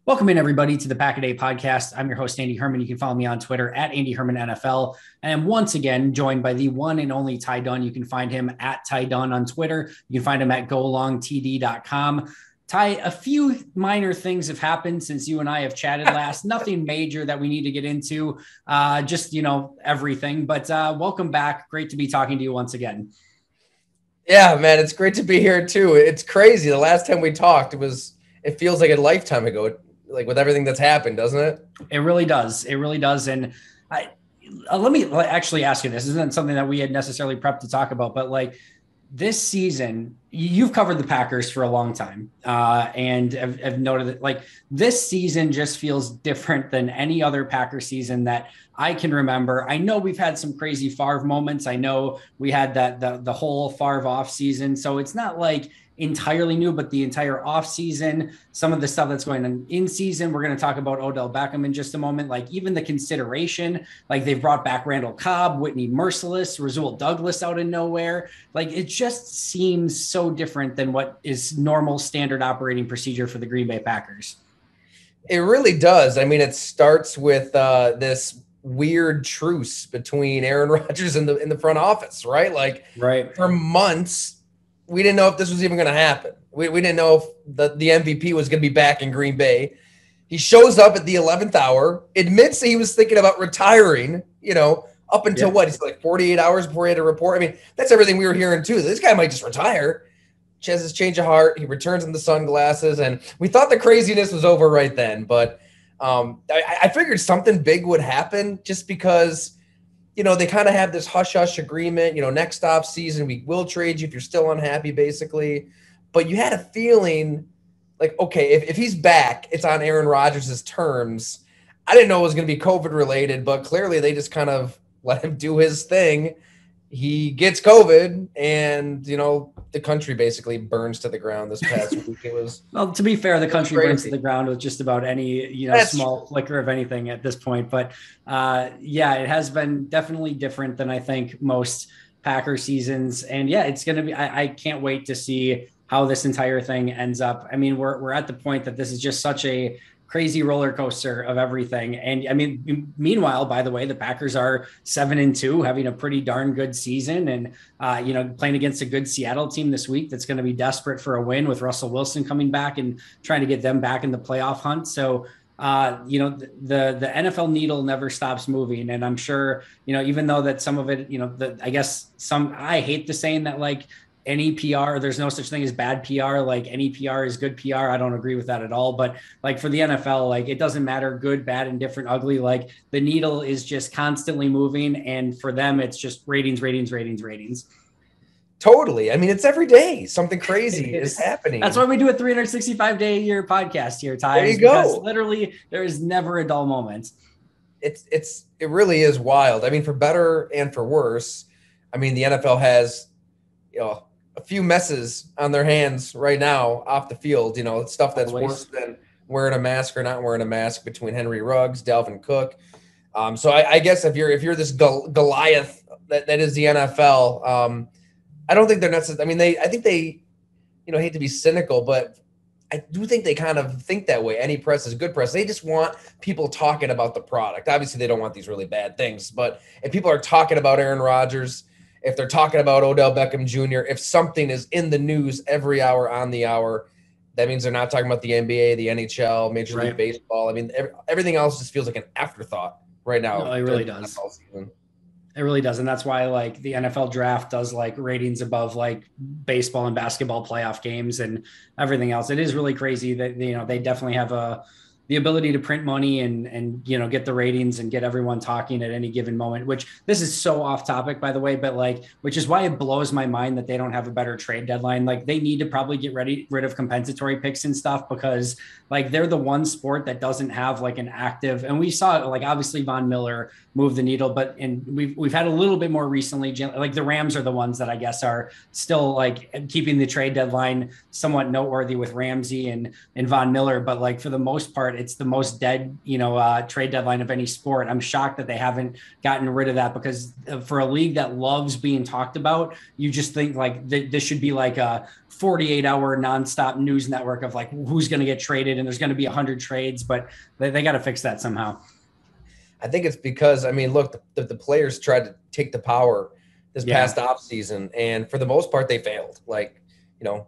Welcome in, everybody, to the Pack a Day podcast. I'm your host, Andy Herman. You can follow me on Twitter at Andy Herman NFL. I am once again joined by the one and only Ty Dunne. You can find him at Ty Dunne on Twitter. You can find him at golongtd.com. Ty, a few minor things have happened since you and I have chatted last. Nothing major that we need to get into, just, everything. But welcome back. Great to be talking to you once again. Yeah, man, it's great to be here too. It's crazy. The last time we talked, it feels like a lifetime ago, like with everything that's happened, doesn't it? It really does. It really does. And let me actually ask you this. This isn't something that we had necessarily prepped to talk about, but like this season, you've covered the Packers for a long time and have noted that like this season just feels different than any other Packer season that I can remember. I know we've had some crazy Favre moments. I know we had the whole Favre off season. So it's not like entirely new, but the entire off season, some of the stuff that's going on in season, we're going to talk about Odell Beckham in just a moment. Like even the consideration, like they've brought back Randall Cobb, Whitney Merciless, Rasul Douglas out of nowhere. Like it just seems so different than what is normal standard operating procedure for the Green Bay Packers. It really does. I mean, it starts with this weird truce between Aaron Rodgers and in the front office, right? Like for months, we didn't know if this was even going to happen. We didn't know if the MVP was going to be back in Green Bay. He shows up at the 11th hour, admits that he was thinking about retiring, up until what? He's like 48 hours before he had a report. I mean, that's everything we were hearing too. This guy might just retire. He has his change of heart. He returns in the sunglasses. And we thought the craziness was over right then. But I figured something big would happen just because – they kind of have this hush-hush agreement, next off season, we will trade you if you're still unhappy, basically. But you had a feeling like, okay, if he's back, it's on Aaron Rodgers' terms. I didn't know it was going to be COVID related, but clearly they just kind of let him do his thing. He gets COVID and, the country basically burns to the ground this past week. It was well, to be fair, the country burns to the ground with just about any, small flicker of anything at this point. But it has been definitely different than I think most Packer seasons. And it's going to be, I can't wait to see how this entire thing ends up. I mean, we're at the point that this is just such a crazy roller coaster of everything. And I mean, meanwhile, by the way, the Packers are 7-2, having a pretty darn good season and, playing against a good Seattle team this week that's going to be desperate for a win with Russell Wilson coming back and trying to get them back in the playoff hunt. So, the NFL needle never stops moving. And I'm sure, even though that some of it, I hate the saying that like, any PR, there's no such thing as bad PR. Like any PR is good PR. I don't agree with that at all. But like for the NFL, like it doesn't matter good, bad, indifferent, ugly. Like the needle is just constantly moving. And for them, it's just ratings. Totally. I mean, it's every day. Something crazy is happening. That's why we do a 365-day-a-year podcast here, Ty. There you go. Because literally there is never a dull moment. It really is wild. I mean, for better and for worse, I mean, the NFL has, a few messes on their hands right now off the field, stuff that's worse than wearing a mask or not wearing a mask between Henry Ruggs, Dalvin Cook. So I guess if you're this Goliath that is the NFL, I don't think they're necessarily, I mean, I think they, hate to be cynical, but I do think they kind of think that way. Any press is good press. They just want people talking about the product. Obviously they don't want these really bad things, but if people are talking about Aaron Rodgers, if they're talking about Odell Beckham Jr., if something is in the news every hour on the hour, that means they're not talking about the NBA, the NHL, Major League Baseball. I mean, everything else just feels like an afterthought right now. No, it really does. It really does. And that's why like the NFL draft does like ratings above like baseball and basketball playoff games and everything else. It is really crazy that, they definitely have the ability to print money and get the ratings and get everyone talking at any given moment, which this is so off topic, by the way, but like, which is why it blows my mind that they don't have a better trade deadline. Like they need to probably get rid of compensatory picks and stuff because like they're the one sport that doesn't have like an active, and we saw like obviously Von Miller move the needle, but we've had a little bit more recently, like the Rams are the ones that I guess are still like keeping the trade deadline somewhat noteworthy with Ramsey and Von Miller. But like for the most part, It's the most dead, trade deadline of any sport. I'm shocked that they haven't gotten rid of that, because for a league that loves being talked about, you just think like this should be like a 48-hour nonstop news network of like who's going to get traded, and there's going to be 100 trades, but they got to fix that somehow. I think it's because, I mean, look, the players tried to take the power this past offseason, and for the most part, they failed. Like,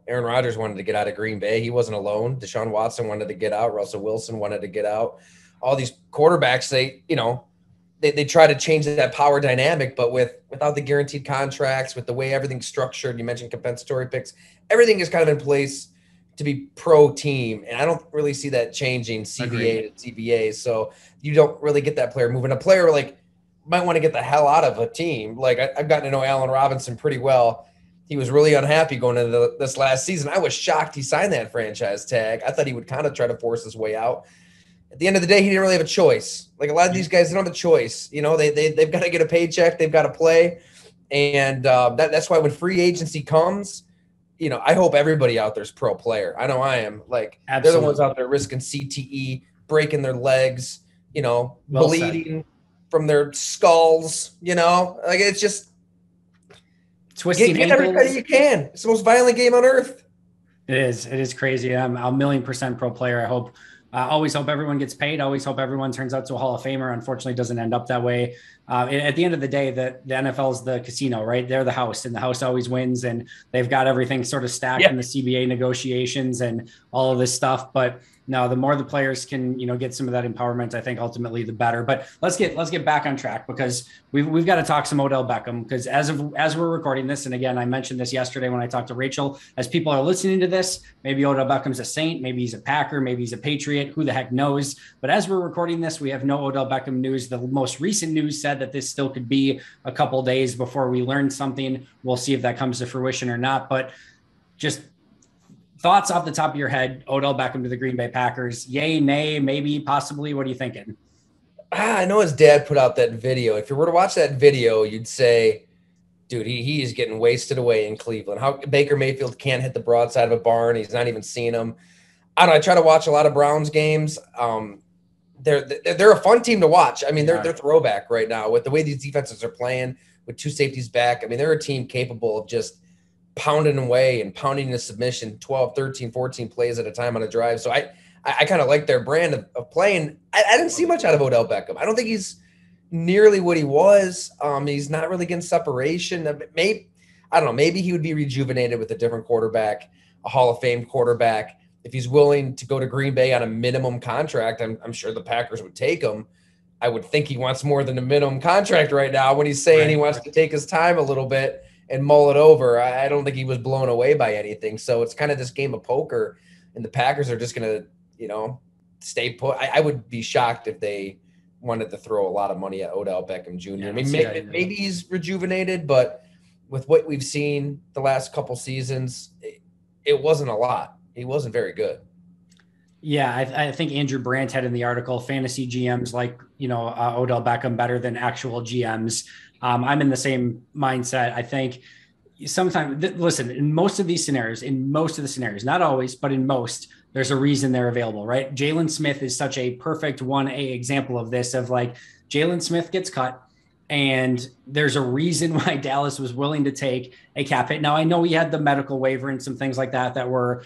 Aaron Rodgers wanted to get out of Green Bay. He wasn't alone. Deshaun Watson wanted to get out. Russell Wilson wanted to get out. All these quarterbacks, they try to change that power dynamic, but without the guaranteed contracts, with the way everything's structured, you mentioned compensatory picks, everything is kind of in place to be pro team. And I don't really see that changing CBA to CBA. So you don't really get that player moving. A player like might want to get the hell out of a team. Like I've gotten to know Allen Robinson pretty well. He was really unhappy going into this last season. I was shocked he signed that franchise tag. I thought he would kind of try to force his way out. At the end of the day, he didn't really have a choice. Like a lot of these guys, they don't have a choice. They've got to get a paycheck. They've got to play. And that's why when free agency comes, I hope everybody out there is pro player. I know I am. Like, absolutely. They're the ones out there risking CTE, breaking their legs, bleeding from their skulls, like it's just twisting get everybody you can. It's the most violent game on earth. It is crazy. I'm a 1,000,000% pro player. I hope, always hope everyone gets paid. Always hope everyone turns out to a Hall of Famer. Unfortunately, it doesn't end up that way. At the end of the day, the NFL is the casino, right? They're the house, and the house always wins, and they've got everything sort of stacked in the CBA negotiations and all of this stuff. But no, the more the players can, get some of that empowerment, I think ultimately the better. But let's get back on track, because we've got to talk some Odell Beckham, because as we're recording this, and again, I mentioned this yesterday when I talked to Rachel, as people are listening to this, maybe Odell Beckham's a Saint, maybe he's a Packer, maybe he's a Patriot, who the heck knows? But as we're recording this, we have no Odell Beckham news. The most recent news said that this still could be a couple days before we learn something. We'll see if that comes to fruition or not, but just thoughts off the top of your head, Odell Beckham to the Green Bay Packers, yay, nay, maybe, possibly. What are you thinking? I know his dad put out that video. If you were to watch that video, you'd say, dude, he is getting wasted away in Cleveland. How Baker Mayfield can't hit the broadside of a barn. He's not even seeing him. I don't know. I try to watch a lot of Browns games. They're a fun team to watch. I mean, they're throwback right now with the way these defenses are playing with two safeties back. I mean, they're a team capable of just pounding away and pounding into submission 12, 13, 14 plays at a time on a drive. So I kind of like their brand of playing. I didn't see much out of Odell Beckham. I don't think he's nearly what he was. He's not really getting separation. Maybe, I don't know, maybe he would be rejuvenated with a different quarterback, a Hall of Fame quarterback. If he's willing to go to Green Bay on a minimum contract, I'm sure the Packers would take him. I would think he wants more than a minimum contract right now when he's saying he wants to take his time a little bit and mull it over. I don't think he was blown away by anything. So it's kind of this game of poker, and the Packers are just going to, stay put. I would be shocked if they wanted to throw a lot of money at Odell Beckham Jr. Yeah, I mean, maybe he's rejuvenated, but with what we've seen the last couple seasons, it wasn't a lot. He wasn't very good. Yeah, I think Andrew Brandt had in the article, fantasy GMs like, Odell Beckham better than actual GMs. I'm in the same mindset. I think sometimes, listen, in most of the scenarios, not always, but in most, there's a reason they're available, right? Jalen Smith is such a perfect 1A example of this, of like Jalen Smith gets cut, and there's a reason why Dallas was willing to take a cap hit. Now, I know he had the medical waiver and some things like that were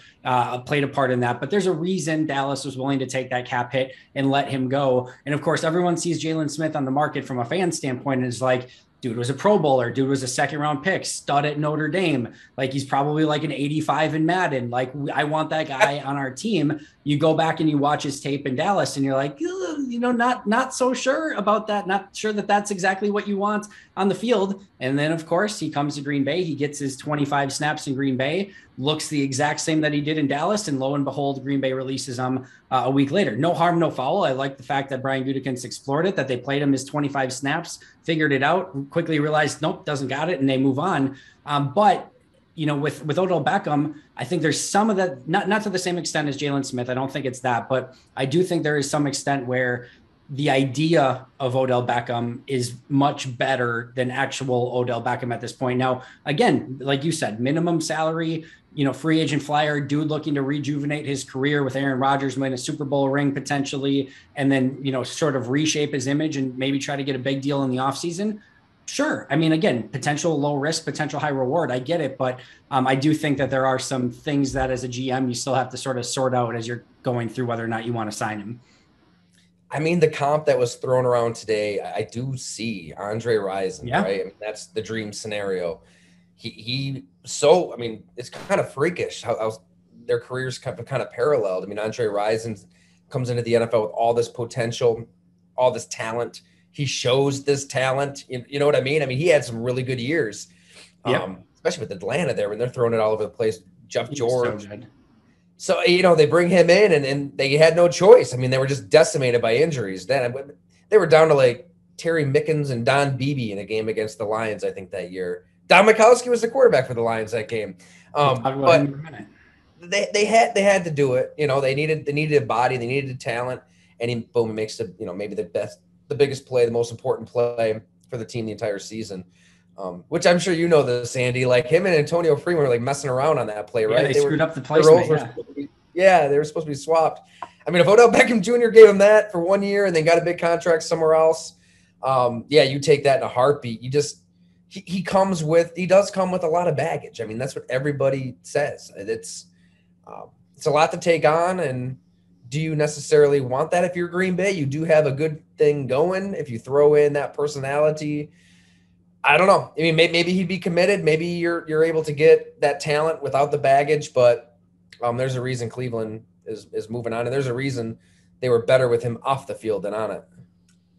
played a part in that, but there's a reason Dallas was willing to take that cap hit and let him go. And of course, everyone sees Jalen Smith on the market from a fan standpoint and is like, dude was a Pro Bowler. Dude was a second-round pick, stud at Notre Dame. Like, he's probably like an 85 in Madden. Like, I want that guy on our team. You go back and you watch his tape in Dallas, and you're like, not so sure about that. Not sure that that's exactly what you want on the field. And then, of course, he comes to Green Bay. He gets his 25 snaps in Green Bay, looks the exact same that he did in Dallas, and lo and behold, Green Bay releases him a week later. No harm, no foul. I like the fact that Brian Gutekunst explored it, that they played him his 25 snaps, figured it out, quickly realized, nope, doesn't got it, and they move on. But with Odell Beckham, I think there's some of that, not to the same extent as Jalen Smith. I don't think it's that, but I do think there is some extent where the idea of Odell Beckham is much better than actual Odell Beckham at this point. Now, again, like you said, minimum salary, free agent flyer, dude looking to rejuvenate his career with Aaron Rodgers, win a Super Bowl ring potentially, and then, sort of reshape his image and maybe try to get a big deal in the offseason. Sure. I mean, again, potential low risk, potential high reward. I get it. But I do think that there are some things that as a GM, you still have to sort of sort out as you're going through whether or not you want to sign him. I mean, the comp that was thrown around today, I do see Andre Rison, right? I mean, that's the dream scenario. I mean, it's kind of freakish how their careers kind of paralleled. I mean, Andre Rison comes into the NFL with all this potential, all this talent. He shows this talent. You know what I mean? I mean, he had some really good years, especially with Atlanta there when they're throwing it all over the place. Jeff George. So, they bring him in and they had no choice. I mean, they were just decimated by injuries. Then they were down to like Terry Mickens and Don Beebe in a game against the Lions, I think, that year. Don Mikowski was the quarterback for the Lions that game. But they had to do it. They needed a body, they needed a talent, and he makes maybe the biggest play, the most important play for the team the entire season. Which I'm sure this, Andy. Like him and Antonio Freeman were like messing around on that play, right? They screwed up the placement. They were supposed to be swapped. I mean, if Odell Beckham Jr. gave him that for 1 year and then got a big contract somewhere else, you take that in a heartbeat. He does come with a lot of baggage. I mean, that's what everybody says. It's a lot to take on, and do you necessarily want that if you're Green Bay? You do have a good thing going. If you throw in that personality, I don't know. I mean, maybe he'd be committed. Maybe you're able to get that talent without the baggage, but there's a reason Cleveland is moving on, and there's a reason they were better with him off the field than on it.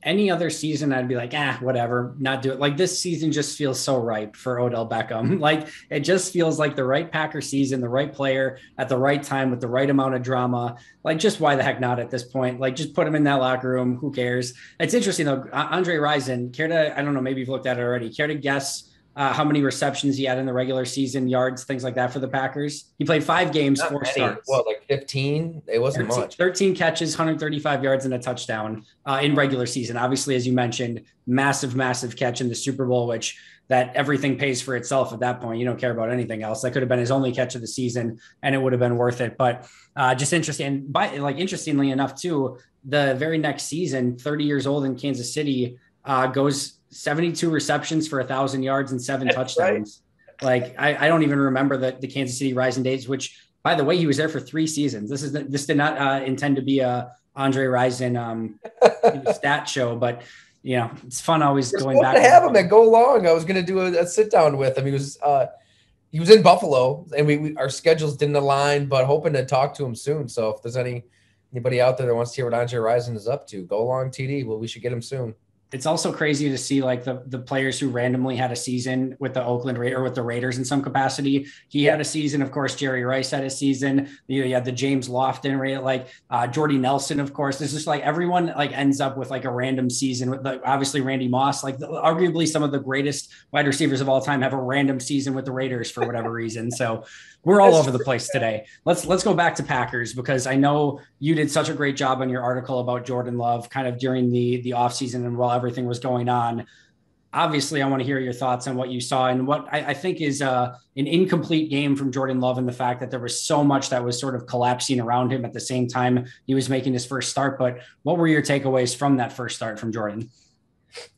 Any other season, I'd be like, whatever, not do it. Like this season just feels so ripe for Odell Beckham. Like it just feels like the right Packer season, the right player at the right time with the right amount of drama. Like just why the heck not at this point? Like just put him in that locker room. Who cares? It's interesting though. Andre Rison, I don't know, maybe you've looked at it already. Care to guess how many receptions he had in the regular season, yards, things like that for the Packers? He played 5 games, Not 4 many. starts. What, like 15? It wasn't 13, much. 13 catches, 135 yards and a touchdown in regular season. Obviously, as you mentioned, massive catch in the Super Bowl, which that everything pays for itself at that point. You don't care about anything else. That could have been his only catch of the season and it would have been worth it. But just interesting. And interestingly enough, too, the very next season, 30 years old in Kansas City, goes 72 receptions for 1,000 yards and 7 touchdowns. Right. Like I don't even remember the Kansas City Rising days, which by the way, he was there for 3 seasons. This did not intend to be a Andre Rison stat show, but it's fun always going back. To have him at Go Long. I was going to do a sit down with him. He was in Buffalo and our schedules didn't align, but hoping to talk to him soon. So if there's anybody out there that wants to hear what Andre Rison is up to, Go Long TD. Well, we should get him soon. It's also crazy to see like the players who randomly had a season with the Oakland Raiders or with the Raiders in some capacity. He had a season, of course. Jerry Rice had a season. You had the James Lofton, right? Like Jordy Nelson, of course. It's just like everyone like ends up with like a random season with obviously Randy Moss, like arguably some of the greatest wide receivers of all time have a random season with the Raiders for whatever reason. So we're all over the place today. Let's go back to Packers because I know you did such a great job on your article about Jordan Love kind of during the offseason and while everything was going on. Obviously, I want to hear your thoughts on what you saw and what I think is an incomplete game from Jordan Love and the fact that there was so much that was sort of collapsing around him at the same time he was making his first start. But what were your takeaways from that first start from Jordan?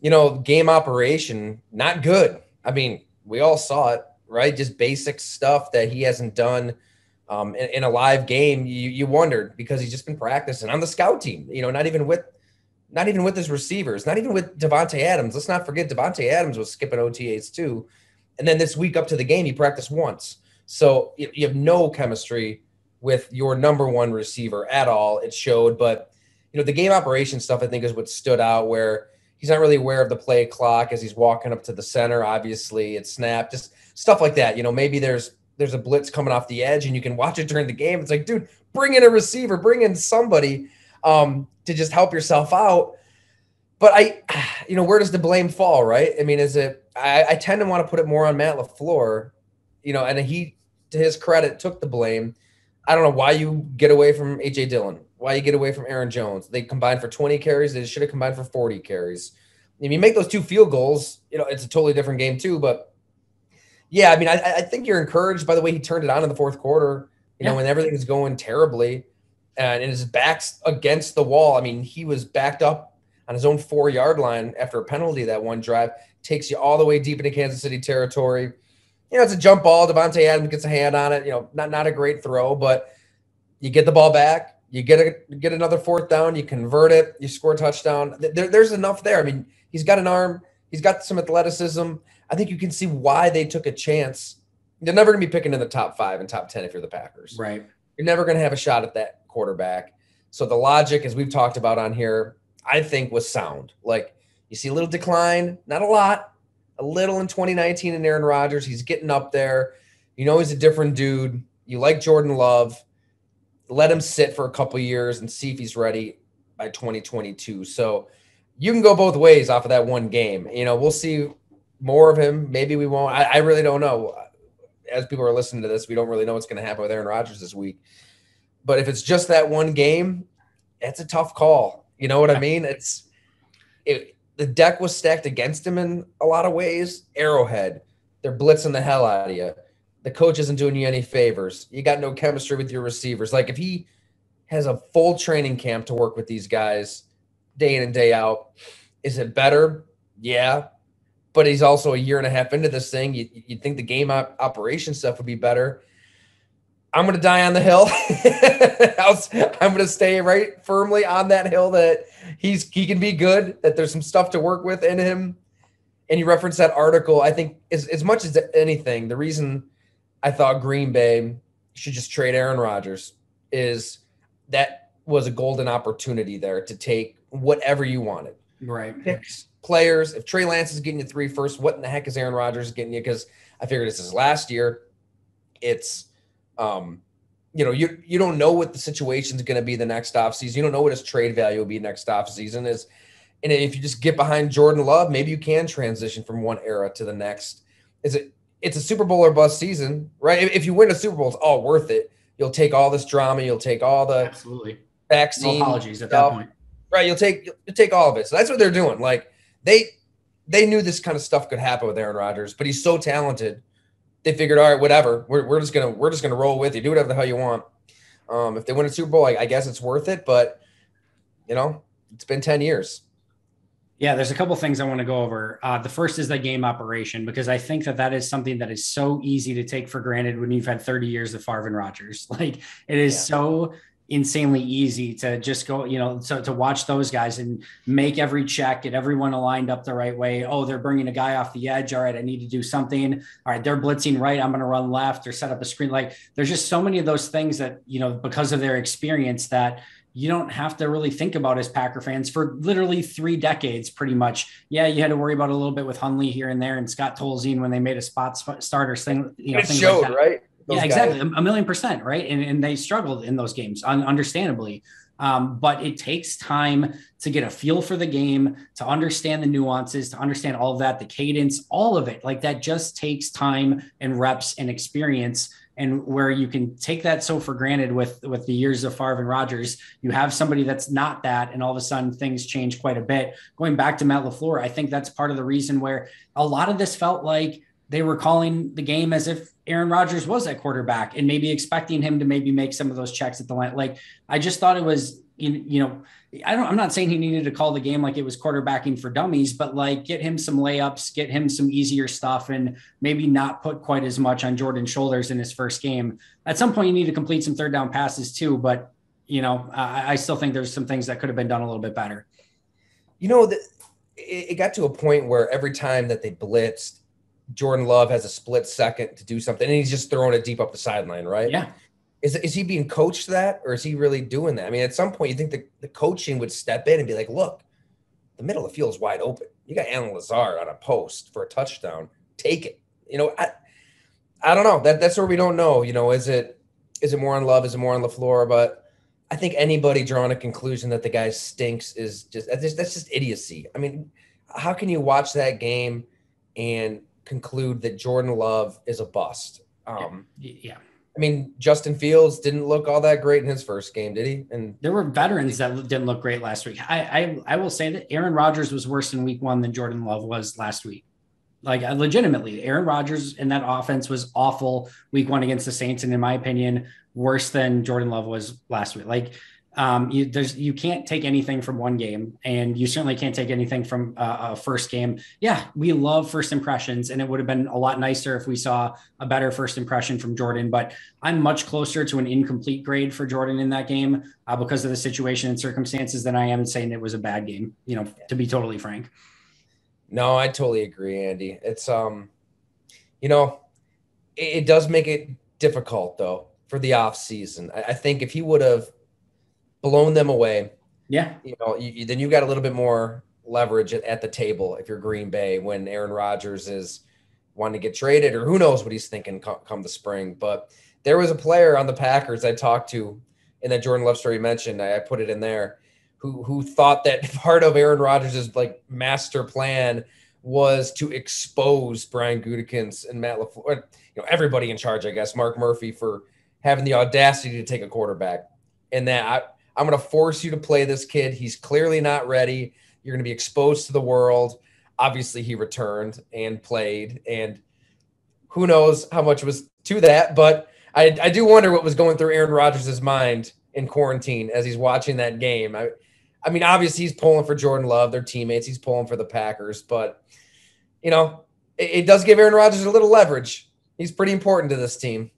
Game operation, not good. I mean, we all saw it. Right, just basic stuff that he hasn't done in a live game. You wondered because he's just been practicing on the scout team. Not even with his receivers, not even with Devontae Adams. Let's not forget Devontae Adams was skipping OTAs too, and then this week up to the game he practiced once. So you have no chemistry with your number one receiver at all. It showed, but the game operation stuff I think is what stood out where he's not really aware of the play clock as he's walking up to the center. Obviously, it's snapped, just stuff like that. Maybe there's a blitz coming off the edge and you can watch it during the game. It's like, dude, bring in a receiver, bring in somebody to just help yourself out. But where does the blame fall, right? I mean, I tend to want to put it more on Matt LaFleur, and he, to his credit, took the blame. I don't know why you get away from A.J. Dillon. why you get away from Aaron Jones. They combined for 20 carries. They should have combined for 40 carries. If you make those 2 field goals, it's a totally different game too. But yeah, I mean, I think you're encouraged by the way he turned it on in the fourth quarter, when everything is going terribly and his back's against the wall. I mean, he was backed up on his own 4-yard line after a penalty that one drive, takes you all the way deep into Kansas City territory. It's a jump ball. Devontae Adams gets a hand on it. Not a great throw, but you get the ball back. You get another 4th down. You convert it. You score a touchdown. There's enough there. I mean, he's got an arm. He's got some athleticism. I think you can see why they took a chance. They're never going to be picking in the top 5 and top 10 if you're the Packers. Right. You're never going to have a shot at that quarterback. So the logic, as we've talked about on here, I think was sound. Like, you see a little decline, not a lot. A little in 2019 in Aaron Rodgers. He's getting up there. He's a different dude. You like Jordan Love. Let him sit for a couple years and see if he's ready by 2022. So you can go both ways off of that one game. We'll see more of him. Maybe we won't. I really don't know. As people are listening to this, we don't really know what's going to happen with Aaron Rodgers this week. But if it's just that one game, it's a tough call. You know what I mean? The deck was stacked against him in a lot of ways. Arrowhead, they're blitzing the hell out of you. The coach isn't doing you any favors. You got no chemistry with your receivers. Like, if he has a full training camp to work with these guys day in and day out, is it better? Yeah. But he's also a year and a half into this thing. You'd think the game operation stuff would be better. I'm going to die on the hill. I'm going to stay right firmly on that hill that he can be good, that there's some stuff to work with in him. And you referenced that article. I think as much as anything, the reason I thought Green Bay should just trade Aaron Rodgers is that was a golden opportunity there to take whatever you wanted. Right. Picks, players. If Trey Lance is getting you 3 firsts, what in the heck is Aaron Rodgers getting you? Because I figured this is last year. It's you don't know what the situation is going to be the next offseason. You don't know what his trade value will be next offseason is. And if you just get behind Jordan Love, maybe you can transition from one era to the next. It's a Super Bowl or bust season, right? If you win a Super Bowl, it's all worth it. You'll take all this drama. You'll take all the absolutely vaccine no apologies at that point, right? You'll take all of it. So that's what they're doing. Like they knew this kind of stuff could happen with Aaron Rodgers, but he's so talented. They figured, all right, whatever. We're just gonna roll with you. Do whatever the hell you want. If they win a Super Bowl, I guess it's worth it. But it's been 10 years. Yeah, there's a couple things I want to go over. The first is the game operation, because I think that is something that is so easy to take for granted when you've had 30 years of Favre and Rodgers. Like, it is so insanely easy to just go, to watch those guys and make every check, get everyone aligned up the right way. Oh, they're bringing a guy off the edge. All right, I need to do something. All right, they're blitzing right. I'm going to run left or set up a screen. Like, there's just so many of those things that, because of their experience, that you don't have to really think about as Packer fans for literally 3 decades, pretty much. Yeah, you had to worry about a little bit with Hundley here and there and Scott Tolzien when they made a spot starter thing. It showed, like right? Those guys. Exactly. 1,000,000%. Right. And they struggled in those games, understandably. But it takes time to get a feel for the game, to understand the nuances, to understand all of that, the cadence, all of it. Like, that just takes time and reps and experience. And where you can take that so for granted with the years of Favre and Rodgers, you have somebody that's not that, and all of a sudden things change quite a bit. Going back to Matt LaFleur, I think that's part of the reason where a lot of this felt like they were calling the game as if Aaron Rodgers was at quarterback and maybe expecting him to maybe make some of those checks at the line. Like, I just thought it was, I'm not saying he needed to call the game like it was quarterbacking for dummies, but like, get him some layups, get him some easier stuff, and maybe not put quite as much on Jordan's shoulders in his first game. At some point you need to complete some 3rd down passes too, but I still think there's some things that could have been done a little bit better. It got to a point where every time that they blitzed, Jordan Love has a split second to do something, and he's just throwing it deep up the sideline, right? Yeah. Is he being coached that, or is he really doing that? I mean, at some point, you think the coaching would step in and be like, look, the middle of the field is wide open. You got Alan Lazard on a post for a touchdown. Take it. I don't know. That's where we don't know. Is it more on Love? Is it more on LaFleur? But I think anybody drawing a conclusion that the guy stinks is that's just idiocy. I mean, how can you watch that game and conclude that Jordan Love is a bust? Yeah. I mean, Justin Fields didn't look all that great in his first game, did he? And there were veterans that didn't look great last week. I will say that Aaron Rodgers was worse in week 1 than Jordan Love was last week. Like, legitimately, Aaron Rodgers in that offense was awful week 1 against the Saints. And in my opinion, worse than Jordan Love was last week. Like, you can't take anything from one game, and you certainly can't take anything from a first game. Yeah, we love first impressions, and it would have been a lot nicer if we saw a better first impression from Jordan, but I'm much closer to an incomplete grade for Jordan in that game because of the situation and circumstances than I am saying it was a bad game, to be totally frank. No, I totally agree, Andy. It's, it does make it difficult though for the off season. I think if he would have blown them away, yeah, then you got a little bit more leverage at the table if you're Green Bay when Aaron Rodgers is wanting to get traded, or who knows what he's thinking come the spring. But there was a player on the Packers I talked to in that Jordan Love story you mentioned. I put it in there. Who thought that part of Aaron Rodgers' like master plan was to expose Brian Gutekunst and Matt LaFleur, everybody in charge, I guess, Mark Murphy, for having the audacity to take a quarterback. And that I'm going to force you to play this kid. He's clearly not ready. You're going to be exposed to the world. Obviously, he returned and played, and who knows how much was to that. But I do wonder what was going through Aaron Rodgers' mind in quarantine as he's watching that game. I mean, obviously he's pulling for Jordan Love, their teammates. He's pulling for the Packers, but it does give Aaron Rodgers a little leverage. He's pretty important to this team.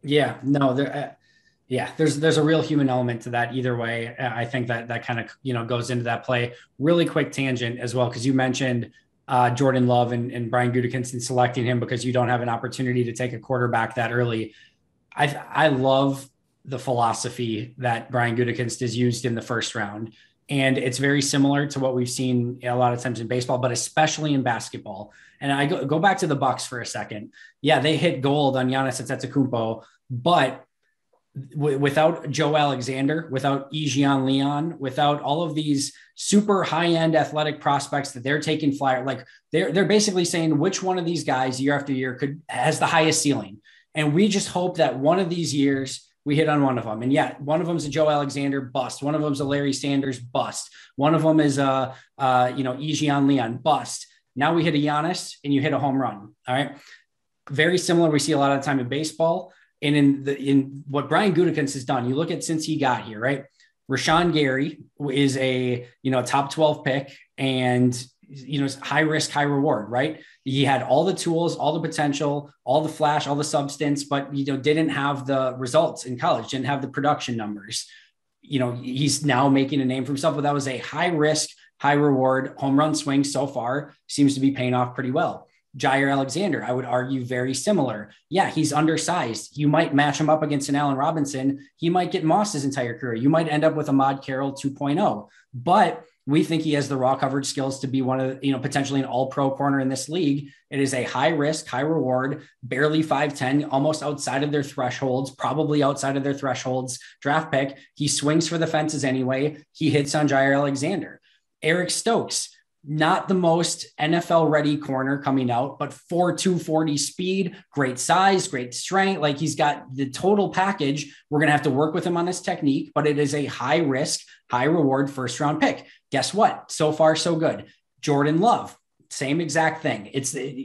Yeah, no, there's a real human element to that either way. I think that kind of, goes into that play. Really quick tangent as well, because you mentioned Jordan Love and Brian Gutekunst and selecting him because you don't have an opportunity to take a quarterback that early. I love the philosophy that Brian Gutekunst is used in the first round. And it's very similar to what we've seen a lot of times in baseball, but especially in basketball. And I go back to the Bucks for a second. Yeah, they hit gold on Giannis Antetokounmpo, but without Joe Alexander, without Ejian Leon, without all of these super high-end athletic prospects that they're taking flyer, like they're basically saying which one of these guys year after year has the highest ceiling. And we just hope that one of these years we hit on one of them. And yeah, one of them is a Joe Alexander bust. One of them is a Larry Sanders bust. One of them is Ejian Leon bust. Now we hit a Giannis and you hit a home run. All right. Very similar. We see a lot of the time in baseball. And in what Brian Gutekunst has done, you look at since he got here, right? Rashawn Gary is a top 12 pick, and high risk, high reward, right? He had all the tools, all the potential, all the flash, all the substance, but didn't have the results in college, didn't have the production numbers. He's now making a name for himself, but that was a high risk, high reward home run swing so far. Seems to be paying off pretty well. Jair Alexander, I would argue very similar. Yeah, he's undersized. You might match him up against an Allen Robinson. He might get mossed his entire career. You might end up with a Ahmad Carroll 2.0, but we think he has the raw coverage skills to be one of, potentially an all-pro corner in this league. It is a high risk, high reward, barely 5'10", almost outside of their thresholds, probably outside of their thresholds draft pick. He swings for the fences anyway. He hits on Jair Alexander. Eric Stokes, not the most NFL ready corner coming out, but 4.2 40 speed, great size, great strength. Like, he's got the total package. We're going to have to work with him on his technique, but it is a high risk, high reward first round pick. Guess what? So far, so good. Jordan Love, same exact thing.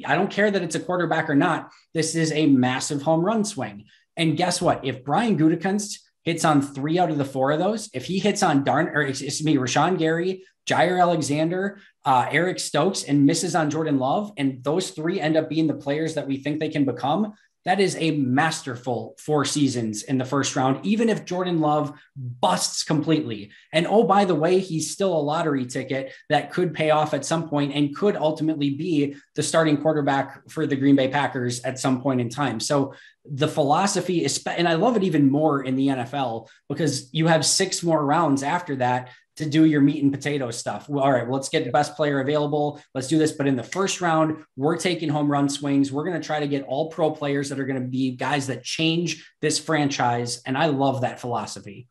I don't care that it's a quarterback or not. This is a massive home run swing. And guess what? If Brian Gutekunst hits on 3 out of the 4 of those, if he hits on Rashawn Gary, Jair Alexander, Eric Stokes, and misses on Jordan Love, and those 3 end up being the players that we think they can become, that is a masterful 4 seasons in the first round, even if Jordan Love busts completely. And oh, by the way, he's still a lottery ticket that could pay off at some point and could ultimately be the starting quarterback for the Green Bay Packers at some point in time. So the philosophy is, and I love it even more in the NFL because you have 6 more rounds after that to do your meat and potato stuff. Well, all right, well, let's get the best player available. Let's do this. But in the first round, we're taking home run swings. We're going to try to get all pro players that are going to be guys that change this franchise. And I love that philosophy.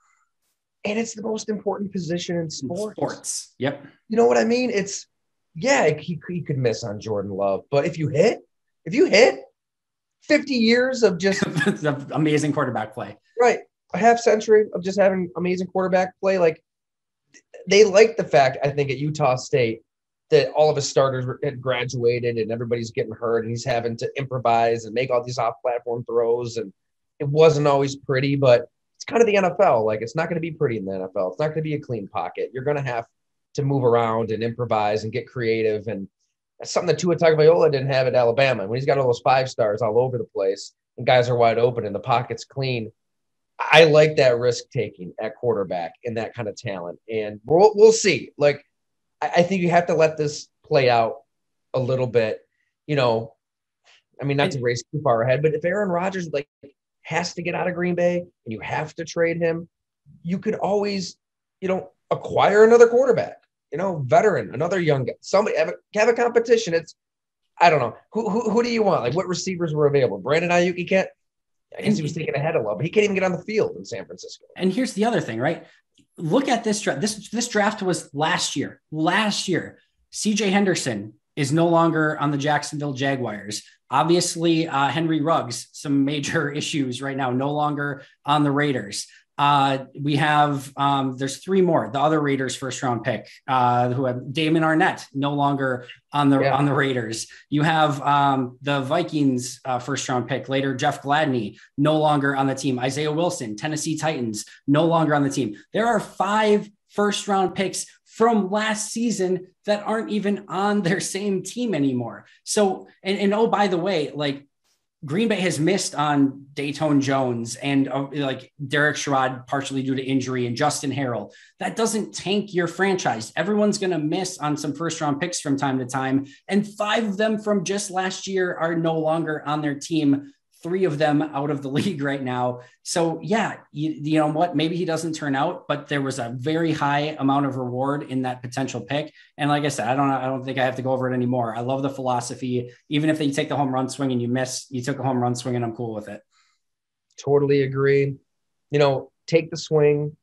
And it's the most important position in sports. Yep. You know what I mean? He could miss on Jordan Love, but if you hit, 50 years of just amazing quarterback play. Right. A half century of just having amazing quarterback play. Like, they like the fact, I think, at Utah State that all of his starters had graduated and everybody's getting hurt and he's having to improvise and make all these off-platform throws. And it wasn't always pretty, but it's kind of the NFL. Like, it's not going to be pretty in the NFL. It's not going to be a clean pocket. You're going to have to move around and improvise and get creative. And that's something that Tua Tagovailoa didn't have at Alabama. When he's got all those 5 stars all over the place and guys are wide open and the pocket's clean, I like that risk taking at quarterback and that kind of talent. And we'll see. Like, I think you have to let this play out a little bit. You know, I mean, not to race too far ahead, but if Aaron Rodgers like has to get out of Green Bay and you have to trade him, you could always, acquire another quarterback. Veteran, another young guy, somebody have a competition. I don't know. Who do you want? Like, what receivers were available? Brandon Ayuk, I guess he was taken ahead a lot, but he can't even get on the field in San Francisco. And here's the other thing, right? Look at this draft. This draft was last year. CJ Henderson is no longer on the Jacksonville Jaguars. Obviously, Henry Ruggs, some major issues right now, no longer on the Raiders. We have, there's 3 more, the other Raiders first round pick, who have Damon Arnett, no longer on the Raiders. You have, the Vikings, first round pick later, Jeff Gladney, no longer on the team. Isaiah Wilson, Tennessee Titans, no longer on the team. There are 5 first round picks from last season that aren't even on their same team anymore. So, and oh, by the way, like, Green Bay has missed on Dayton Jones and like Derek Sherrod partially due to injury and Justin Harrell. That doesn't tank your franchise. Everyone's going to miss on some first round picks from time to time. And 5 of them from just last year are no longer on their team. 3 of them out of the league right now. So yeah, you know what, maybe he doesn't turn out, but there was a very high amount of reward in that potential pick. And like I said, I don't think I have to go over it anymore. I love the philosophy. Even if they take the home run swing and you took a home run swing, and I'm cool with it. Totally agree. Take the swing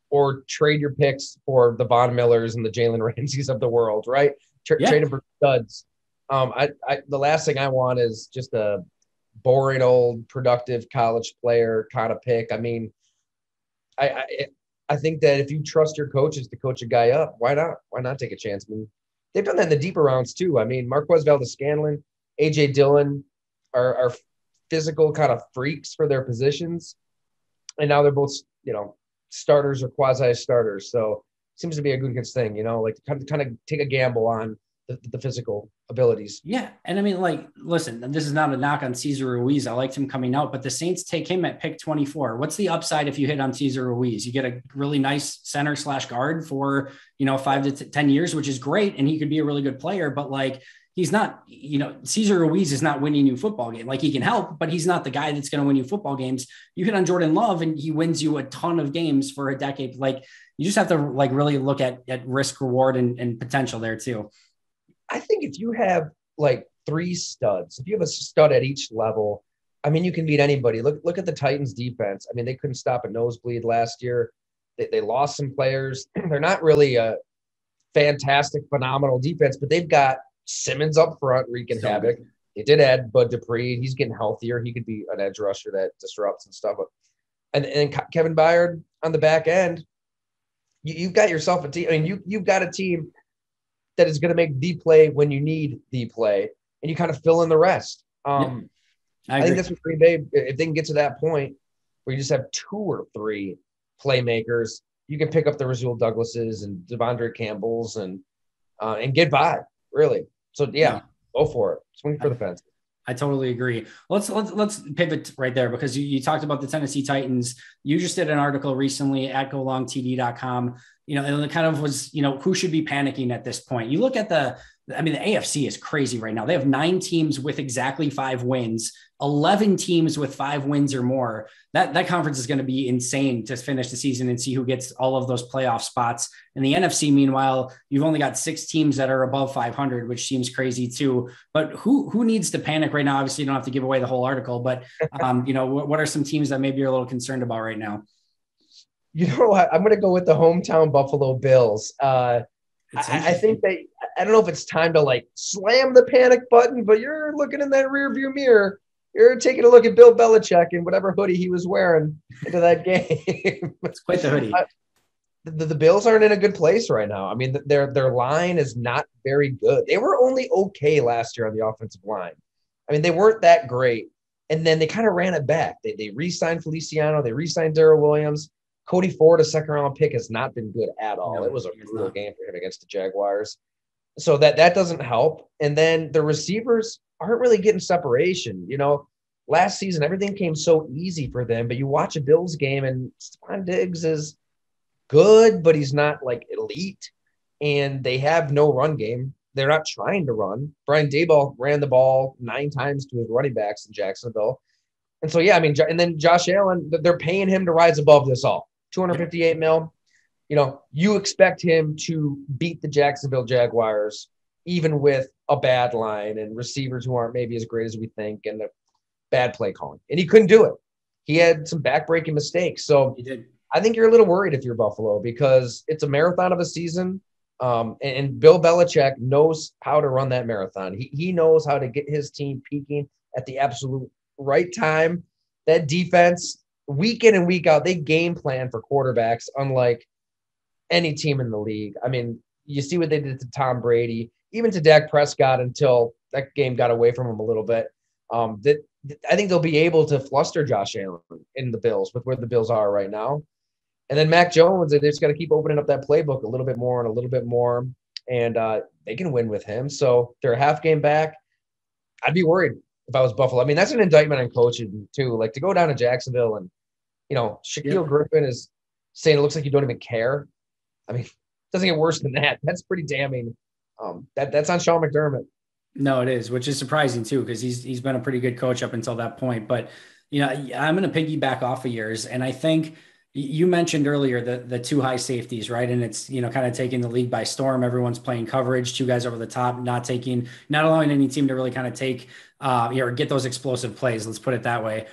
or trade your picks for the Von Millers and the Jalen Ramseys of the world, right? Trade them for studs. The last thing I want is just a boring old productive college player kind of pick. I mean, I think that if you trust your coaches to coach a guy up, why not take a chance? I mean, they've done that in the deeper rounds too. I mean, Marquez Valdes-Scantling, AJ Dillon are physical kind of freaks for their positions, and now they're both starters or quasi starters. So it seems to be a good thing, like kind of take a gamble on the physical abilities. Yeah. And I mean, like, listen, this is not a knock on Cesar Ruiz. I liked him coming out, but the Saints take him at pick 24. What's the upside if you hit on Cesar Ruiz? You get a really nice center / guard for, 5 to 10 years, which is great. And he could be a really good player, but like, he's not, Cesar Ruiz is not winning you football game. Like, he can help, but he's not the guy that's going to win you football games. You hit on Jordan Love and he wins you a ton of games for a decade. Like, you just have to like really look at risk reward and potential there too. I think if you have like 3 studs, if you have a stud at each level, I mean, you can beat anybody. Look at the Titans defense. I mean, they couldn't stop a nosebleed last year. They lost some players. They're not really a fantastic, phenomenal defense, but they've got Simmons up front wreaking havoc. They did add Bud Dupree. He's getting healthier. He could be an edge rusher that disrupts and stuff. And Kevin Byard on the back end, you've got yourself a team. I mean, you've got a team that is going to make the play when you need the play, and you kind of fill in the rest. I think that's what Green Bay, if they can get to that point where you just have 2 or 3 playmakers, you can pick up the Rasul Douglases and Devondre Campbells and get by, really. So go for it. Swing for the fence. I totally agree. Let's pivot right there, because you talked about the Tennessee Titans. You just did an article recently at golongtd.com, and it kind of was, who should be panicking at this point? You look at the AFC is crazy right now. They have 9 teams with exactly 5 wins, 11 teams with 5 wins or more. That conference is going to be insane to finish the season and see who gets all of those playoff spots. In the NFC, meanwhile, you've only got 6 teams that are above 500, which seems crazy too. But who needs to panic right now? Obviously, you don't have to give away the whole article, but what are some teams that maybe you're a little concerned about right now? You know what? I'm going to go with the hometown Buffalo Bills. I think I don't know if it's time to like slam the panic button, but you're looking in that rear view mirror you're taking a look at Bill Belichick and whatever hoodie he was wearing into that game. It's quite the hoodie. The Bills aren't in a good place right now. I mean, their line is not very good. They were only okay last year on the offensive line. I mean, they weren't that great. And then they kind of ran it back. They re-signed Feliciano. They re-signed Darrell Williams. Cody Ford, a second-round pick, has not been good at all. No, it was a brutal game for him against the Jaguars. So that doesn't help. And then the receivers aren't really getting separation. You know, last season, everything came so easy for them. But you watch a Bills game, and Stephon Diggs is good, but he's not like elite. And they have no run game. They're not trying to run. Brian Daboll ran the ball 9 times to his running backs in Jacksonville. And so, yeah, I mean, and then Josh Allen, they're paying him to rise above this all. $258 million. You know, you expect him to beat the Jacksonville Jaguars, even with a bad line and receivers who aren't maybe as great as we think and the bad play calling. And he couldn't do it. He had some backbreaking mistakes. So he did. I think you're a little worried if you're Buffalo because it's a marathon of a season. And Bill Belichick knows how to run that marathon. He knows how to get his team peaking at the absolute right time. That defense, week in and week out, they game plan for quarterbacks unlike any team in the league. I mean, you see what they did to Tom Brady, even to Dak Prescott until that game got away from him a little bit. I think they'll be able to fluster Josh Allen in the Bills with where the Bills are right now. And then Mac Jones, they just got to keep opening up that playbook a little bit more and a little bit more, and they can win with him. So they're a half game back. I'd be worried if I was Buffalo. I mean, that's an indictment on coaching too. Like to go down to Jacksonville and, you know, Shaquille Griffin is saying it looks like you don't even care. I mean, it doesn't get worse than that. That's pretty damning. That's on Sean McDermott. No, it is, which is surprising too, because he's been a pretty good coach up until that point. But, you know, I'm going to piggyback off of yours. And I think you mentioned earlier the 2 high safeties, right? And it's, you know, kind of taking the league by storm. Everyone's playing coverage, 2 guys over the top, not allowing any team to really kind of take, or get those explosive plays. Let's put it that way.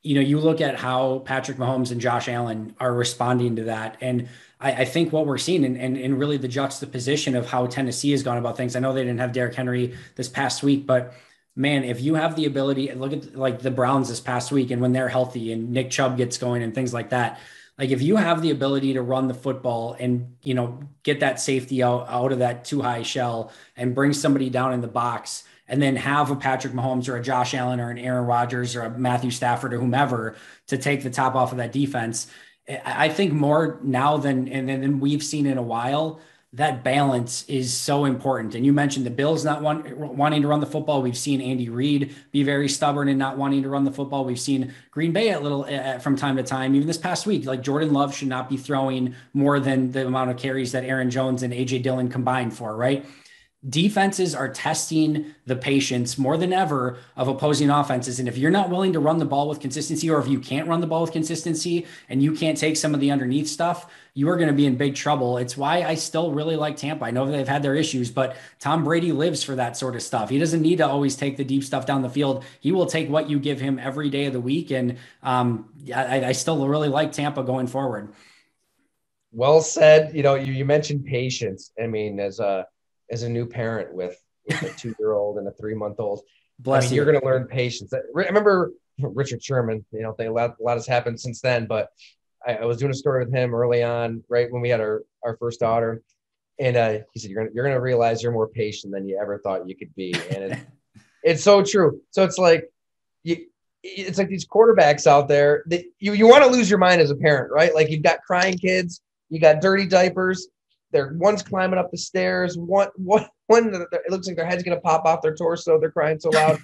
You know, you look at how Patrick Mahomes and Josh Allen are responding to that. And I think what we're seeing and really the juxtaposition of how Tennessee has gone about things. I know they didn't have Derrick Henry this past week, but man, if you have the ability, look at like the Browns this past week and when they're healthy and Nick Chubb gets going and things like that, like if you have the ability to run the football and, you know, get that safety out of that 2 high shell and bring somebody down in the box and then have a Patrick Mahomes or a Josh Allen or an Aaron Rodgers or a Matthew Stafford or whomever to take the top off of that defense, I think more now than we've seen in a while, that balance is so important. And you mentioned the Bills not wanting to run the football. We've seen Andy Reid be very stubborn and not wanting to run the football. We've seen Green Bay from time to time, even this past week, like Jordan Love should not be throwing more than the amount of carries that Aaron Jones and AJ Dillon combined for, right? Defenses are testing the patience more than ever of opposing offenses. And if you're not willing to run the ball with consistency, or if you can't run the ball with consistency and you can't take some of the underneath stuff, you are going to be in big trouble. It's why I still really like Tampa. I know they've had their issues, but Tom Brady lives for that sort of stuff. He doesn't need to always take the deep stuff down the field. He will take what you give him every day of the week. And I still really like Tampa going forward. Well said. You know, you mentioned patience. I mean, as a new parent with a 2-year-old and a 3-month-old, you're going to learn patience. I remember Richard Sherman, you know, a lot has happened since then, but I was doing a story with him early on, right when we had our first daughter. And he said, you're going to realize you're more patient than you ever thought you could be. And it's so true. So it's like, it's like these quarterbacks out there that you want to lose your mind as a parent, right? Like you've got crying kids, you got dirty diapers. One's climbing up the stairs. One, it looks like their head's going to pop off their torso. They're crying so loud.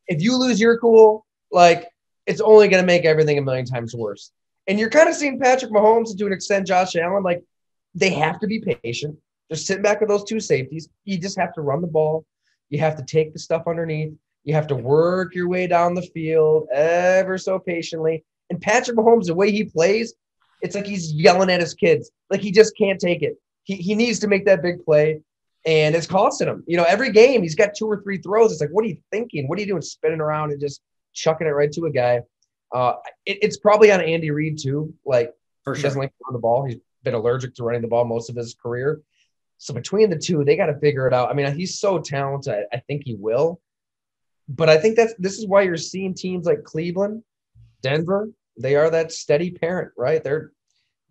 If you lose your cool, like it's only going to make everything a million times worse. And you're kind of seeing Patrick Mahomes and to an extent Josh Allen, like they have to be patient. They're sitting back with those 2 safeties. You just have to run the ball. You have to take the stuff underneath. You have to work your way down the field ever so patiently. And Patrick Mahomes, the way he plays, it's like he's yelling at his kids. Like he just can't take it. He needs to make that big play, and it's costing him. You know, every game he's got 2 or 3 throws. It's like, what are you thinking? What are you doing spinning around and just chucking it right to a guy? It's probably on Andy Reid too. Like he doesn't like to run the ball. He's been allergic to running the ball most of his career. So between the 2, they got to figure it out. I mean, he's so talented. I think he will. But I think this is why you're seeing teams like Cleveland, Denver. They are that steady parent, right? They're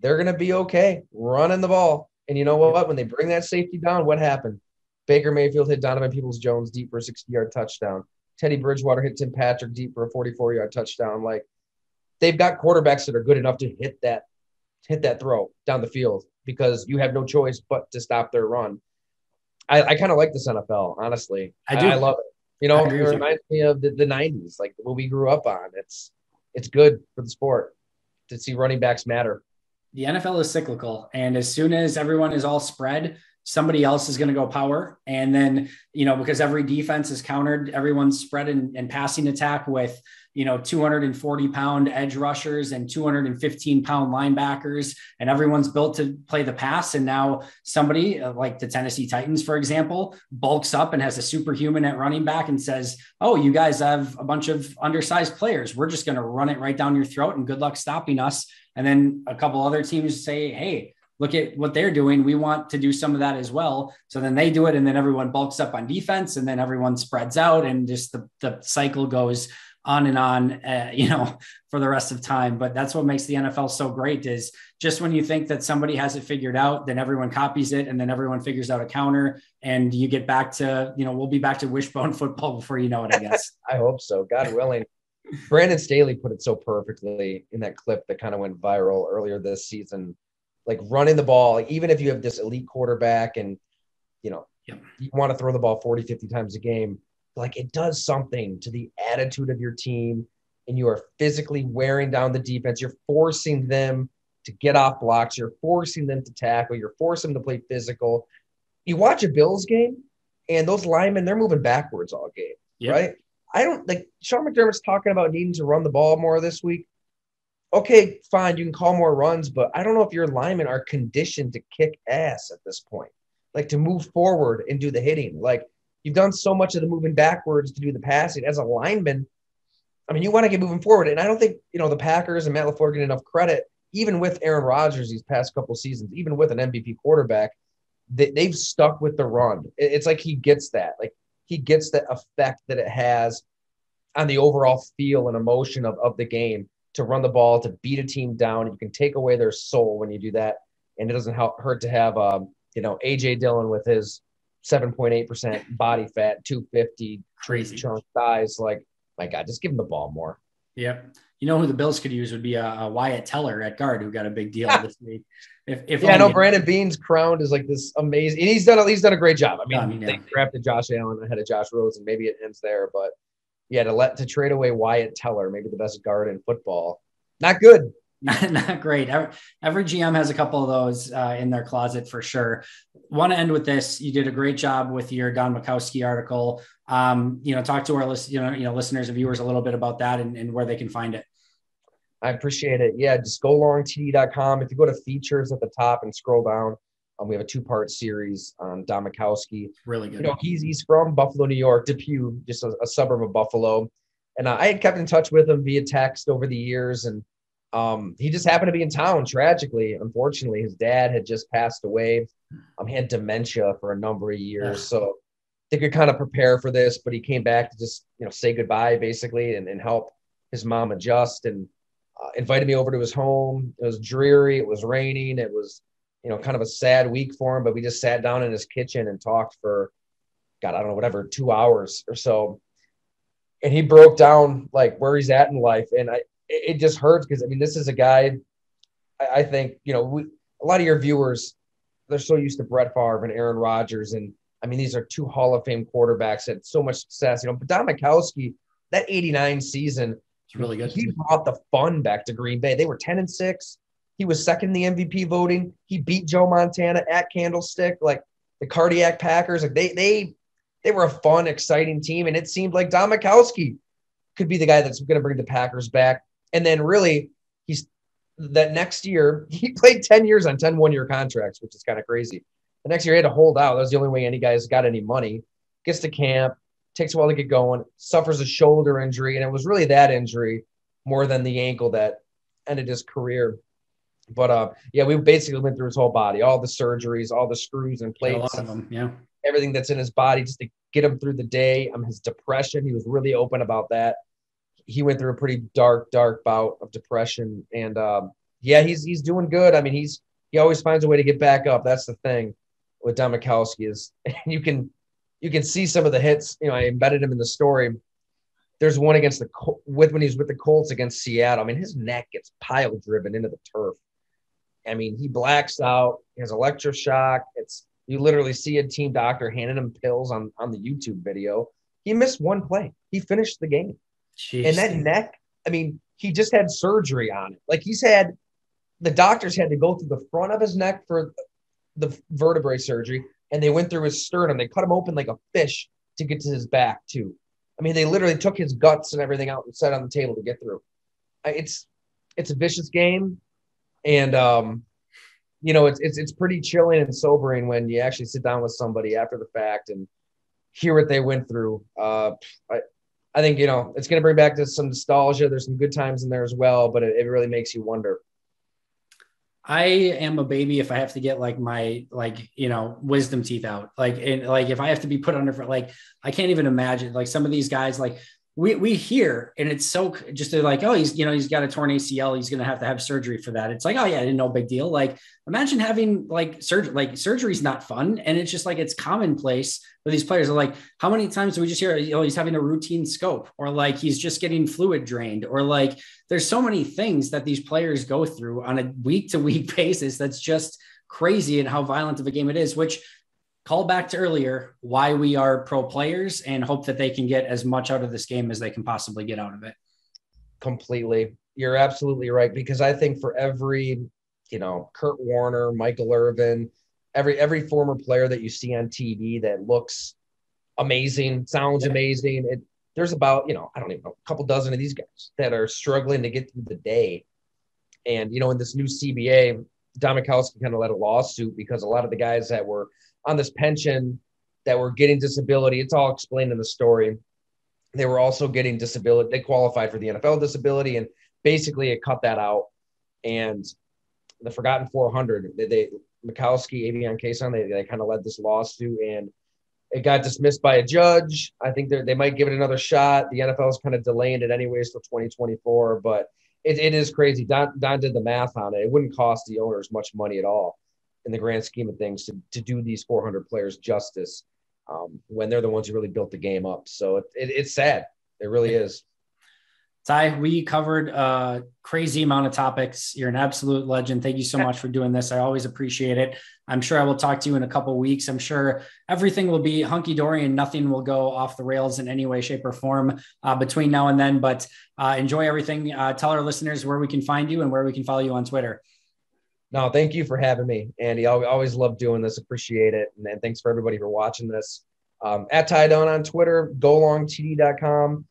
going to be okay running the ball. And you know what? When they bring that safety down, what happened? Baker Mayfield hit Donovan Peoples-Jones deep for a 60-yard touchdown. Teddy Bridgewater hit Tim Patrick deep for a 44-yard touchdown. Like, they've got quarterbacks that are good enough to hit that throw down the field because you have no choice but to stop their run. I kind of like this NFL, honestly. I love it. You know, it reminds me of the 90s, like what we grew up on. It's good for the sport to see running backs matter. The NFL is cyclical, and as soon as everyone is all spread, somebody else is going to go power. And then, because every defense is countered, everyone's spread and passing attack with, 240-pound edge rushers and 215-pound linebackers, and everyone's built to play the pass. And now somebody like the Tennessee Titans, for example, bulks up and has a superhuman at running back and says, oh, you guys have a bunch of undersized players. We're just going to run it right down your throat and good luck stopping us. And then a couple other teams say, hey, look at what they're doing. We want to do some of that as well. So then they do it. And then everyone bulks up on defense, and then everyone spreads out, and just the cycle goes on and on, for the rest of time. But that's what makes the NFL so great, is just when you think that somebody has it figured out, then everyone copies it, and then everyone figures out a counter, and you get back to, we'll be back to wishbone football before you know it, I guess. I hope so. God willing. Brandon Staley put it so perfectly in that clip that kind of went viral earlier this season. Like, running the ball, like, even if you have this elite quarterback and, you want to throw the ball 40, 50 times a game, like, it does something to the attitude of your team, and you are physically wearing down the defense. You're forcing them to get off blocks. You're forcing them to tackle. You're forcing them to play physical. You watch a Bills game, and those linemen, they're moving backwards all game, right? I don't like Sean McDermott's talking about needing to run the ball more this week. Okay, fine. You can call more runs, but I don't know if your linemen are conditioned to kick ass at this point, like to move forward and do the hitting. Like, you've done so much of the moving backwards to do the passing. As a lineman, I mean, you want to get moving forward. And I don't think, the Packers and Matt LaFleur get enough credit, even with Aaron Rodgers these past couple seasons, even with an MVP quarterback, they've stuck with the run. It's like he gets that. Like, he gets the effect that it has on the overall feel and emotion of the game, to run the ball, to beat a team down. You can take away their soul when you do that. And it doesn't hurt to have, A.J. Dillon with his 7.8% body fat, 250, crazy chunk thighs. Like, my God, just give him the ball more. Yep. You know who the Bills could use would be a Wyatt Teller at guard, who got a big deal this week. I know Brandon Beane's crowned is like this amazing, and he's done a great job. I mean, they drafted Josh Allen ahead of Josh Rosen. Maybe it ends there, but to trade away Wyatt Teller, maybe the best guard in football, not good. Not great. Every GM has a couple of those in their closet for sure. Want to end with this. You did a great job with your Don Majkowski article. Talk to our listeners and viewers a little bit about that and where they can find it. I appreciate it. Yeah, just go longtd.com. If you go to features at the top and scroll down, we have a 2-part series on Don Majkowski. Really good. He's from Buffalo, New York, Depew, just a suburb of Buffalo. And I had kept in touch with him via text over the years, and he just happened to be in town. Tragically, unfortunately, his dad had just passed away. He had dementia for a number of years, so they could kind of prepare for this. But he came back to just say goodbye, basically, and help his mom adjust. And invited me over to his home. It was dreary. It was raining. It was kind of a sad week for him. But we just sat down in his kitchen and talked for, God, I don't know, whatever, 2 hours or so. And he broke down like where he's at in life, and it just hurts because, this is a guy, I think, a lot of your viewers, they're so used to Brett Favre and Aaron Rodgers. And, these are 2 Hall of Fame quarterbacks that had so much success. But Don Majkowski, that 89 season, it's really good. He brought the fun back to Green Bay. They were 10-6. He was second in the MVP voting. He beat Joe Montana at Candlestick, like the Cardiac Packers. Like they were a fun, exciting team. And it seemed like Don Majkowski could be the guy that's going to bring the Packers back. And then really, that next year, he played 10 years on 10 one-year contracts, which is kind of crazy. The next year, he had to hold out. That was the only way any guys got any money. Gets to camp, takes a while to get going, suffers a shoulder injury. And it was really that injury more than the ankle that ended his career. But, we basically went through his whole body, all the surgeries, all the screws and plates, a lot of them, everything that's in his body just to get him through the day. His depression, he was really open about that. He went through a pretty dark bout of depression, and he's doing good. I mean, he always finds a way to get back up. That's the thing with Dunne is you can see some of the hits. You know, I embedded him in the story. There's one against when he was with the Colts against Seattle. I mean, his neck gets pile driven into the turf. I mean, he blacks out. He has electroshock. You literally see a team doctor handing him pills on the YouTube video. He missed one play. He finished the game. Jeez. And that neck, I mean, he just had surgery on it. Like the doctors had to go through the front of his neck for the vertebrae surgery, and they went through his sternum. They cut him open like a fish to get to his back too. I mean, they literally took his guts and everything out and set on the table to get through. It's a vicious game, and you know, it's pretty chilling and sobering when you actually sit down with somebody after the fact and hear what they went through. I think, you know, it's going to bring back to some nostalgia. There's some good times in there as well, but it really makes you wonder. I am a baby if I have to get my wisdom teeth out. If I have to be put under I can't even imagine some of these guys we hear, and it's so just they're like, oh, he's got a torn ACL. He's going to have surgery for that. It's like, oh yeah, no big deal. Imagine having surgery. Surgery's not fun. And it's just it's commonplace for these players. Are how many times do we just hear, he's having a routine scope, or he's just getting fluid drained, or there's so many things that these players go through on a week to week basis. That's just crazy, and how violent of a game it is, which call back to earlier, why we are pro players and hope that they can get as much out of this game as they can possibly get out of it. Completely. You're absolutely right. Because I think for every, Kurt Warner, Michael Irvin, every former player that you see on TV that looks amazing, sounds amazing. There's about, I don't even know, a couple dozen of these guys that are struggling to get through the day. And, in this new CBA, Don Mikowski kind of led a lawsuit because a lot of the guys that were on this pension that were getting disability, it's all explained in the story. They were also getting disability. They qualified for the NFL disability, and basically it cut that out. And the Forgotten 400, Mikowski, Avion Kason, they kind of led this lawsuit, and it got dismissed by a judge. I think they might give it another shot. The NFL is kind of delaying it anyways till 2024, but it is crazy. Don did the math on it. It wouldn't cost the owners much money at all in the grand scheme of things to do these 400 players justice when they're the ones who really built the game up. So it's sad. It really is. Ty, we covered a crazy amount of topics. You're an absolute legend. Thank you so much for doing this. I always appreciate it. I'm sure I will talk to you in a couple of weeks. I'm sure everything will be hunky-dory and nothing will go off the rails in any way, shape, or form between now and then. But enjoy everything. Tell our listeners where we can find you and where we can follow you on Twitter. No, thank you for having me, Andy. I always love doing this. Appreciate it. And thanks for everybody for watching this. At Ty Dunne on Twitter, golongtd.com.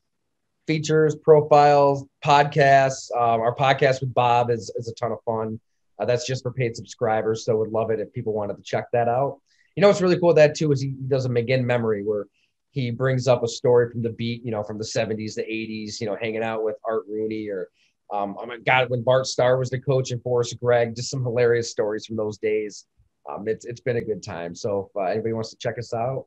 Features, profiles, podcasts. Our podcast with Bob is a ton of fun. That's just for paid subscribers, so would love it if people wanted to check that out. What's really cool with that too is he does a McGinn memory where he brings up a story from the beat, from the 70s, the 80s, hanging out with Art Rooney or when Bart Starr was the coach and Forrest Gregg, just some hilarious stories from those days. It's been a good time. So if anybody wants to check us out,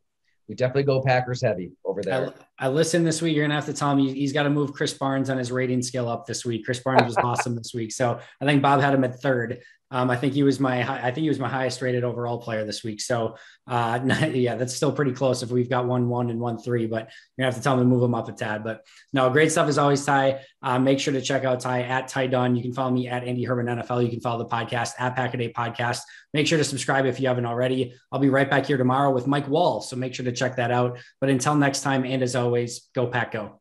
we definitely go Packers heavy over there. I listened this week. You're going to have to tell him he's got to move Chris Barnes on his rating scale up this week. Chris Barnes was awesome this week. So I think Bob had him at third. I think he was my highest rated overall player this week. So yeah, that's still pretty close if we've got 1-1 and 1-3, but you're gonna have to tell him to move him up a tad. But no, great stuff as always, Ty. Make sure to check out Ty at Ty Dunne. You can follow me at Andy Herman NFL. You can follow the podcast at Pack-A-Day Podcast. Make sure to subscribe if you haven't already. I'll be right back here tomorrow with Mike Wall. So make sure to check that out. But until next time, and as always, go Pack Go.